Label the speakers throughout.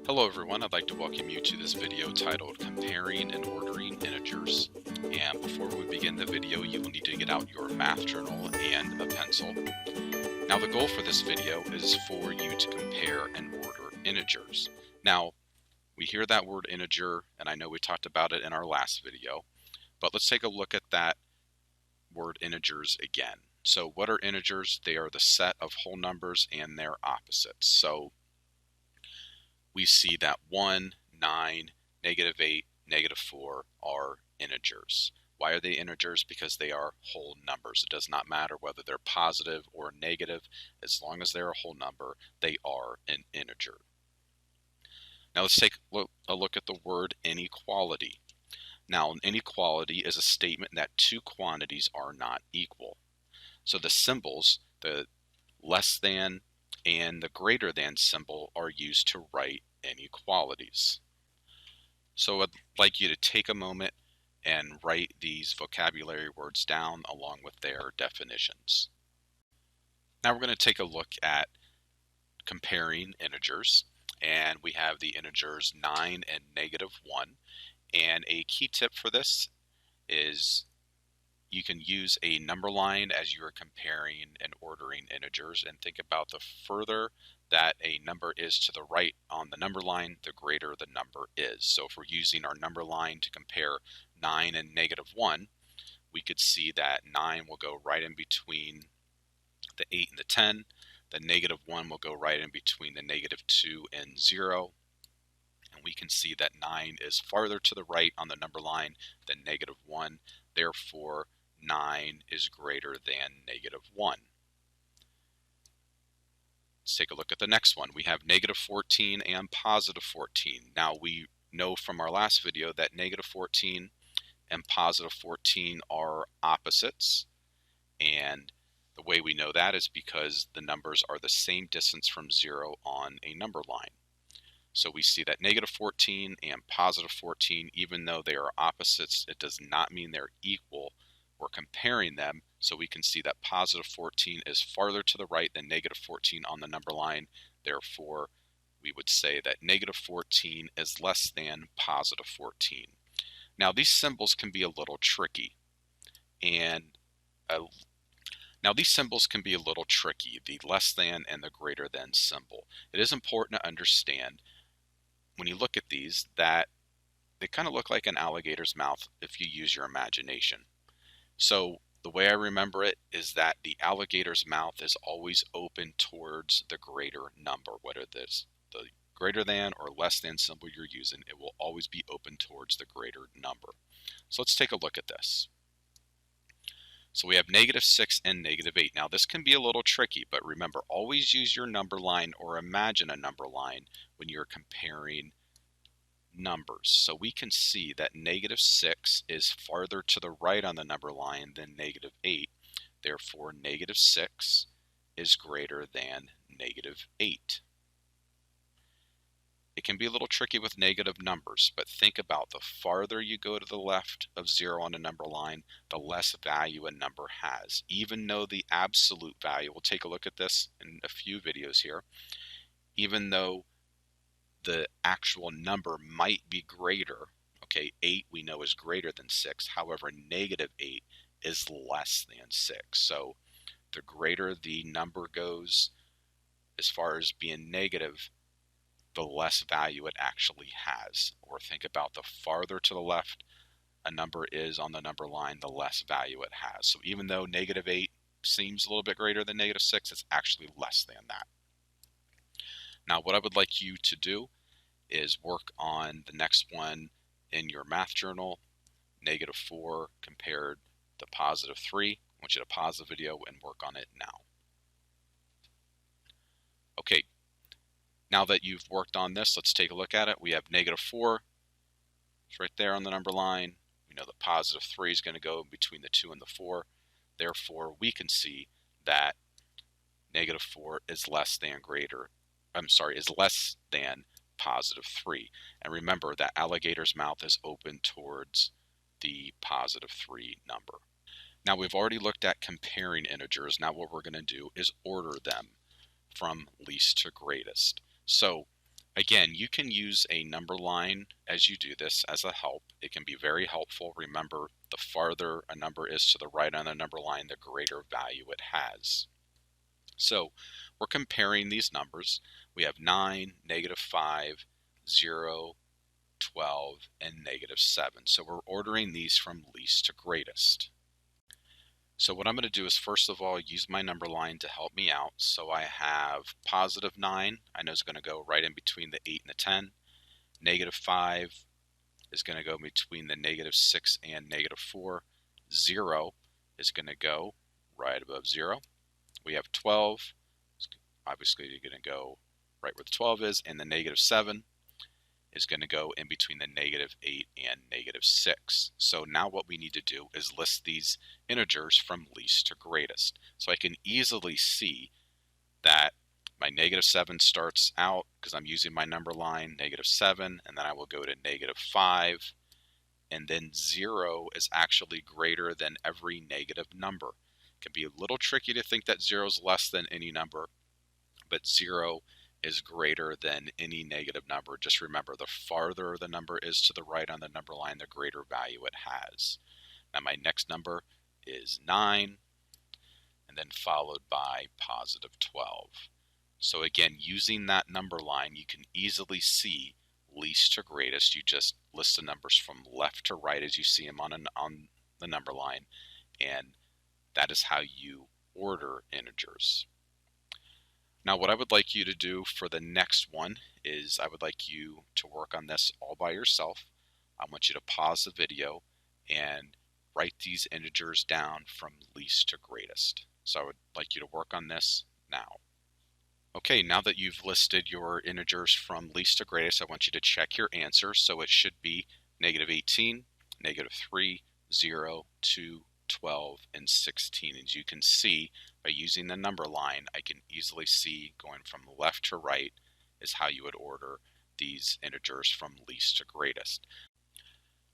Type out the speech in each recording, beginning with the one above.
Speaker 1: Hello everyone, I'd like to welcome you to this video titled Comparing and Ordering Integers. And before we begin the video, you will need to get out your math journal and a pencil. Now the goal for this video is for you to compare and order integers. Now, we hear that word integer, and I know we talked about it in our last video, but let's take a look at that word integers again. So what are integers? They are the set of whole numbers and their opposites. So we see that 1, 9, -8, -4 are integers. Why are they integers? Because they are whole numbers. It does not matter whether they're positive or negative. As long as they're a whole number, they are an integer. Now let's take a look at the word inequality. Now, an inequality is a statement that two quantities are not equal. So the symbols, the less than and the greater than symbol, are used to write inequalities. So I'd like you to take a moment and write these vocabulary words down along with their definitions. Now we're going to take a look at comparing integers, and we have the integers 9 and -1. And a key tip for this is you can use a number line as you are comparing and ordering integers, and think about the further that a number is to the right on the number line, the greater the number is. So if we're using our number line to compare 9 and -1, we could see that 9 will go right in between the 8 and the 10. The -1 will go right in between the -2 and 0. And we can see that 9 is farther to the right on the number line than -1. Therefore, 9 is greater than -1. Let's take a look at the next one. We have -14 and +14. Now we know from our last video that -14 and +14 are opposites. And the way we know that is because the numbers are the same distance from 0 on a number line. So we see that -14 and +14, even though they are opposites, it does not mean they're equal. We're comparing them, so we can see that +14 is farther to the right than -14 on the number line. Therefore, we would say that -14 is less than +14. Now these symbols can be a little tricky, the less than and the greater than symbol. It is important to understand when you look at these that they kind of look like an alligator's mouth if you use your imagination. So the way I remember it is that the alligator's mouth is always open towards the greater number. Whether it's the greater than or less than symbol you're using, it will always be open towards the greater number. So let's take a look at this. So we have -6 and -8. Now this can be a little tricky, but remember, always use your number line or imagine a number line when you're comparing numbers. So we can see that -6 is farther to the right on the number line than -8. Therefore, -6 is greater than -8. It can be a little tricky with negative numbers, but think about the farther you go to the left of 0 on a number line, the less value a number has. Even though the absolute value, we'll take a look at this in a few videos here, even though the actual number might be greater, okay, 8 we know is greater than 6, however, -8 is less than 6. So the greater the number goes as far as being negative, the less value it actually has. Or think about the farther to the left a number is on the number line, the less value it has. So even though -8 seems a little bit greater than -6, it's actually less than that. Now what I would like you to do is work on the next one in your math journal, -4 compared to +3. I want you to pause the video and work on it now. Okay. Now that you've worked on this, let's take a look at it. We have -4. It's right there on the number line. We know the +3 is going to go between the 2 and the 4. Therefore, we can see that -4 is less than +3. And remember that alligator's mouth is open towards the +3 number. Now we've already looked at comparing integers. Now what we're going to do is order them from least to greatest. So Again, you can use a number line as you do this as a help. It can be very helpful. Remember, the farther a number is to the right on the number line, the greater value it has. So we're comparing these numbers. We have 9, -5, 0, 12, and -7. So we're ordering these from least to greatest. So what I'm going to do is first of all use my number line to help me out. So I have +9, I know is going to go right in between the 8 and the 10. -5 is going to go between the -6 and -4. 0 is going to go right above 0. We have 12, obviously you're going to go right where the 12 is, and the -7 is going to go in between the -8 and -6. So now what we need to do is list these integers from least to greatest. So I can easily see that my -7 starts out, because I'm using my number line, -7, and then I will go to -5, and then 0 is actually greater than every negative number. It can be a little tricky to think that 0 is less than any number, but 0 is greater than any negative number. Just remember, the farther the number is to the right on the number line, the greater value it has. Now my next number is 9, and then followed by +12. So again, using that number line, you can easily see least to greatest. You just list the numbers from left to right as you see them on the number line, and that is how you order integers. Now what I would like you to do for the next one is I would like you to work on this all by yourself. I want you to pause the video and write these integers down from least to greatest. So I would like you to work on this now. Okay, now that you've listed your integers from least to greatest, I want you to check your answer. So it should be -18, -3, 0, 2, 12, and 16. As you can see, by using the number line, I can easily see going from left to right is how you would order these integers from least to greatest.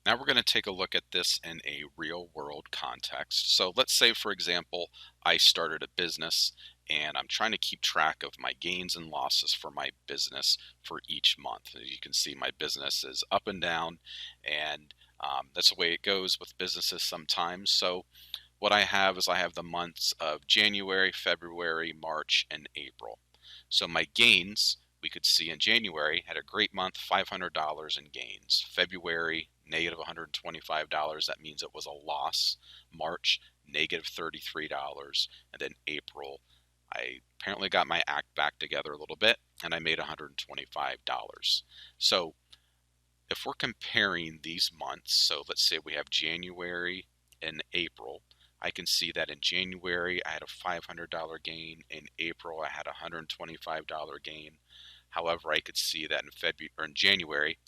Speaker 1: Now we're going to take a look at this in a real world context. So let's say, for example, I started a business and I'm trying to keep track of my gains and losses for my business for each month. As you can see, my business is up and down, and that's the way it goes with businesses sometimes. So what I have is I have the months of January, February, March, and April. So my gains, we could see in January, had a great month, $500 in gains. February, -$125, that means it was a loss. March, -$33, and then April, I apparently got my act back together a little bit, and I made $125. So if we're comparing these months, so let's say we have January and April, I can see that in January I had a $500 gain, in April I had a $125 gain. However, I could see that in January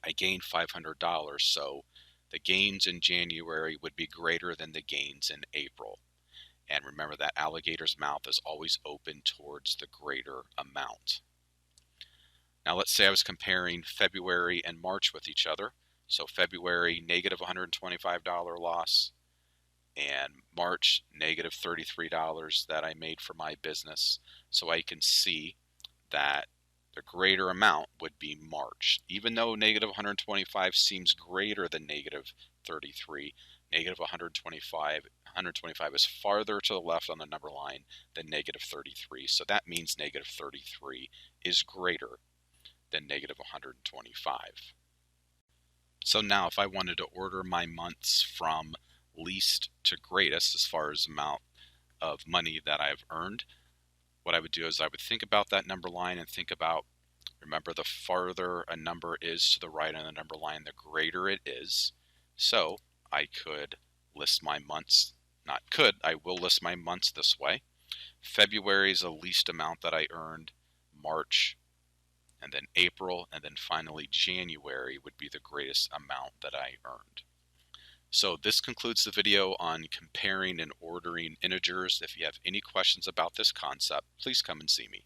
Speaker 1: I gained $500, so the gains in January would be greater than the gains in April. And remember that alligator's mouth is always open towards the greater amount. Now let's say I was comparing February and March with each other. So February, -$125 loss, and March, -$33 that I made for my business. So I can see that the greater amount would be March. Even though -125 seems greater than -33, -125 is farther to the left on the number line than -33. So that means -33 is greater than -125. So now if I wanted to order my months from least to greatest as far as amount of money that I've earned, what I would do is I would think about that number line and think about, remember, the farther a number is to the right on the number line, the greater it is. So I could list my months, not could, I will list my months this way. February is the least amount that I earned, March, and then April, and then finally January would be the greatest amount that I earned. So this concludes the video on comparing and ordering integers. If you have any questions about this concept, please come and see me.